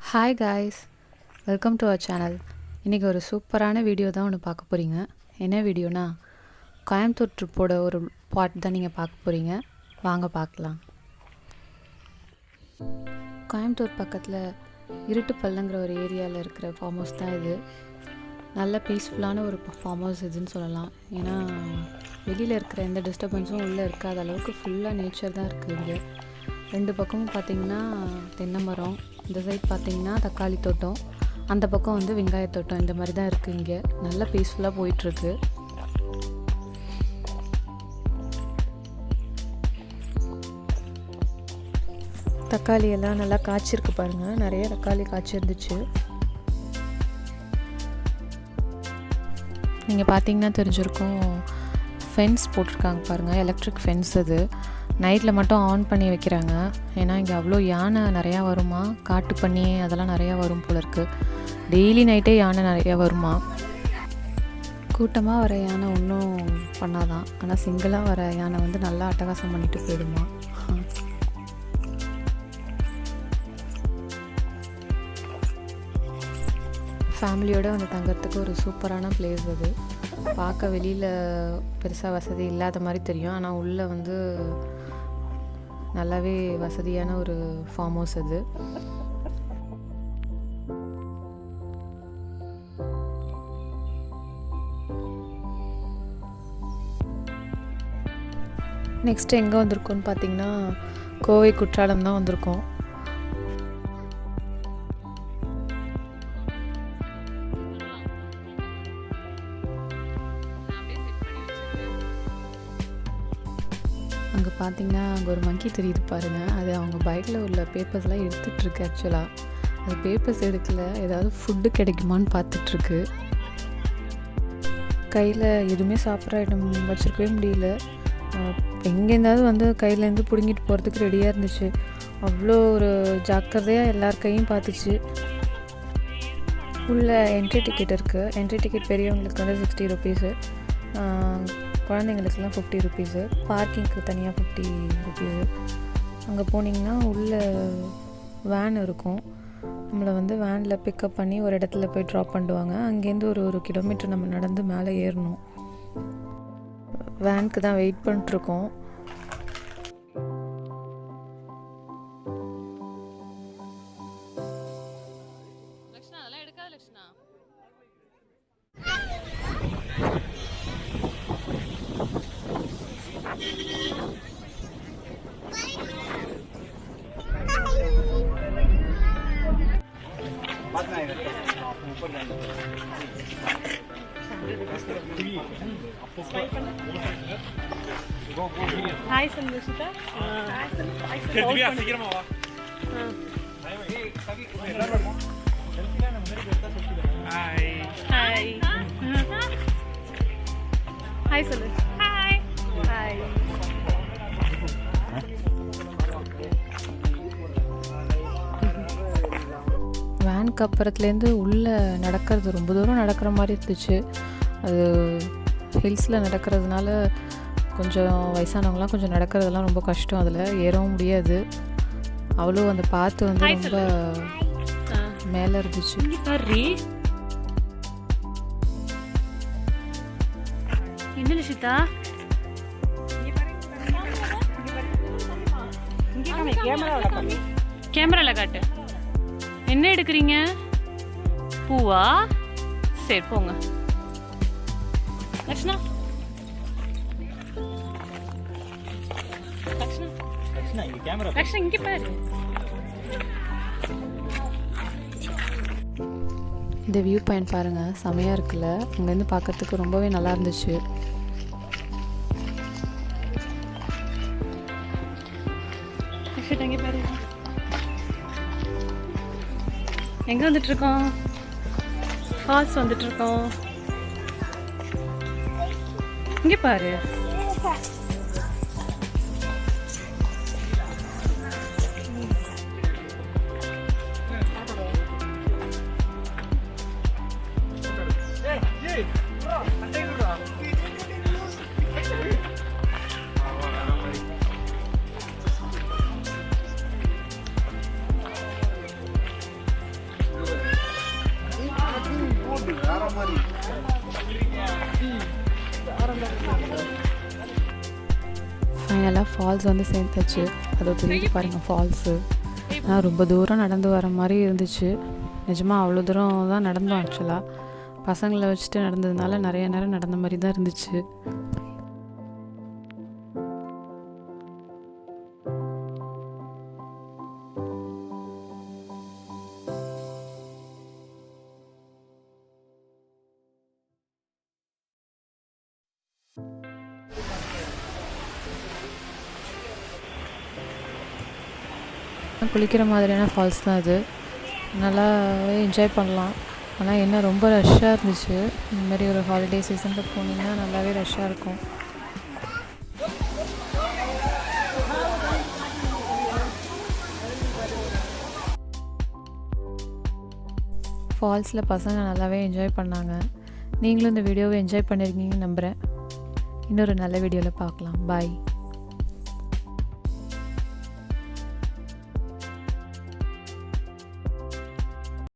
Hi guys, welcome to our channel. இன்றைக்கி ஒரு சூப்பரான வீடியோ தான் ஒன்று பார்க்க போகிறீங்க. என்ன வீடியோனா கோயம்புத்தூர் ட்ரிப்போட ஒரு பார்ட் தான் நீங்கள் பார்க்க போகிறீங்க. வாங்க பார்க்கலாம். கோயம்புத்தூர் பக்கத்தில் இருட்டுப்பள்ளங்கிற ஒரு ஏரியாவில் இருக்கிற ஃபார்ம் ஹவுஸ் தான் இது. நல்ல பீஸ்ஃபுல்லான ஒரு ஃபார்ம் ஹவுஸ் இதுன்னு சொல்லலாம். ஏன்னா வெளியில் இருக்கிற எந்த டிஸ்டர்பன்ஸும் உள்ளே இருக்காத அளவுக்கு ஃபுல்லாக நேச்சர் தான் இருக்குது இங்கே. ரெண்டு பக்கமும் பார்த்திங்கன்னா தென்னை மரம், இந்த சைட் பார்த்திங்கன்னா தக்காளி தோட்டம், அந்த பக்கம் வந்து வெங்காய தோட்டம், இந்த மாதிரி தான் இருக்குது இங்கே. நல்லா பீஸ்ஃபுல்லாக போயிட்டுருக்கு. தக்காளி எல்லாம் நல்லா காய்ச்சிருக்கு பாருங்கள். நிறைய தக்காளி காய்ச்சிருந்துச்சு. நீங்கள் பார்த்தீங்கன்னா தெரிஞ்சிருக்கும், ஃபென்ஸ் போட்டிருக்காங்க பாருங்கள், எலக்ட்ரிக் ஃபென்ஸ். அது நைட்டில் மட்டும் ஆன் பண்ணி வைக்கிறாங்க. ஏன்னா இங்கே அவ்வளோ யானை நிறையா வருமா, காட்டு பண்ணி அதெல்லாம் நிறையா வரும் போல இருக்குது. டெய்லி நைட்டே யானை நிறையா வருமா. கூட்டமாக வர யானை ஒன்றும் பண்ணாதான், ஆனால் சிங்கிளாக வர யானை வந்து நல்லா அட்டகாசம் பண்ணிட்டு போயிடுமா. ஃபேமிலியோடு வந்து தங்கிறதுக்கு ஒரு சூப்பரான பிளேஸ் அது. பார்க்க வெளியில் பெருசாக வசதி இல்லாத மாதிரி தெரியும், ஆனால் உள்ளே வந்து நல்லாவே வசதியான ஒரு ஃபார்ம் ஹவுஸ் அது. நெக்ஸ்ட்டு எங்கே வந்திருக்கோன்னு பார்த்தீங்கன்னா கோவை குற்றாலம் தான் வந்திருக்கோம். அங்கே பார்த்தீங்கன்னா அங்கே ஒரு மங்கி தெரியுது பாருங்கள். அது அவங்க பைக்கில் உள்ள பேப்பர்ஸ்லாம் எடுத்துகிட்ருக்கு. ஆக்சுவலாக அது பேப்பர்ஸ் எடுக்கல, ஏதாவது ஃபுட்டு கிடைக்குமான்னு பார்த்துட்ருக்கு. கையில் எதுவுமே சாப்பிட்ற ஐட்டம் வச்சுருக்கவே முடியல. எங்கேருந்தாவது வந்து கையிலேருந்து பிடுங்கிட்டு போகிறதுக்கு ரெடியாக இருந்துச்சு. அவ்வளோ ஒரு ஜாக்கிரதையாக எல்லார் கையும் பார்த்துச்சு. உள்ள என்ட்ரி டிக்கெட் இருக்குது. என்ட்ரி டிக்கெட் பெரியவங்களுக்கு வந்து 60 ருபீஸு, குழந்தைங்களுக்குலாம் 50 ருபீஸு, பார்க்கிங்க்கு தனியாக 50 ருபீஸு. அங்கே போனீங்கன்னா உள்ளே வேன் இருக்கும். நம்மளை வந்து வேனில் பிக்கப் பண்ணி ஒரு இடத்துல போய் ட்ராப் பண்ணிடுவாங்க. அங்கேருந்து ஒரு கிலோமீட்டர் நம்ம நடந்து மேலே ஏறணும். வேனுக்கு தான் வெயிட் பண்ணிட்டுருக்கோம். ஹாய் சந்தோஷிதா. சீக்கிரமா வா. ஹாய் ஹாய் ஹாய் சொல்லு. Hi hi. வேனுக்கு அப்புறத்துலேருந்து உள்ளே நடக்கிறது ரொம்ப தூரம் நடக்கிற மாதிரி இருந்துச்சு. அது ஹில்ஸில் நடக்கிறதுனால கொஞ்சம் வயசானவங்களாம் கொஞ்சம் நடக்கிறதெல்லாம் ரொம்ப கஷ்டம். அதில் ஏறவும் முடியாது. அவ்வளோ அந்த பாத்து வந்து ரொம்ப மேலே இருந்துச்சு. என்ன நிஷிதா? கேமரால காட்டு. என்ன எடுக்கிறீங்க? பூவா? சரி போங்க. லக்ஷ்ணா லக்ஷ்ணா இங்கே பாரு. இந்த வியூ பாயிண்ட் பாருங்கள், செமையாக இருக்குல்ல. அங்கேருந்து பார்க்கறதுக்கு ரொம்பவே நல்லா இருந்துச்சு. இங்கே பாரு. எங்கே வந்துட்டுருக்கோம்? ஃபால்ஸ் வந்துட்டுருக்கோம். இங்கே பாரு. ஃபைனலாக ஃபால்ஸ் வந்து சேர்ந்துச்சு. அதை தெரியுது பாருங்கள் ஃபால்ஸு. ஆனால் ரொம்ப தூரம் நடந்து வர மாதிரி இருந்துச்சு. நிஜமாக அவ்வளோ தூரம் தான் நடந்தோம். ஆக்சுவலாக பசங்களை வச்சுட்டு நடந்ததுனால நிறைய நேரம் நடந்த மாதிரி தான் இருந்துச்சு. குளிக்கிற மாதிரியான ஃபால்ஸ் தான் இது. நல்லாவே என்ஜாய் பண்ணலாம். ஆனால் என்ன ரொம்ப ரஷ்ஷாக இருந்துச்சு. இந்த மாதிரி ஒரு ஹாலிடே சீசனில் போனீங்கன்னா நல்லாவே ரஷ்ஷாக இருக்கும். ஃபால்ஸில் பசங்க நல்லாவே என்ஜாய் பண்ணாங்க. நீங்களும் இந்த வீடியோவை என்ஜாய் பண்ணியிருக்கீங்கன்னு நம்புகிறேன். இன்னொரு நல்ல வீடியோவில் பார்க்கலாம். பாய்.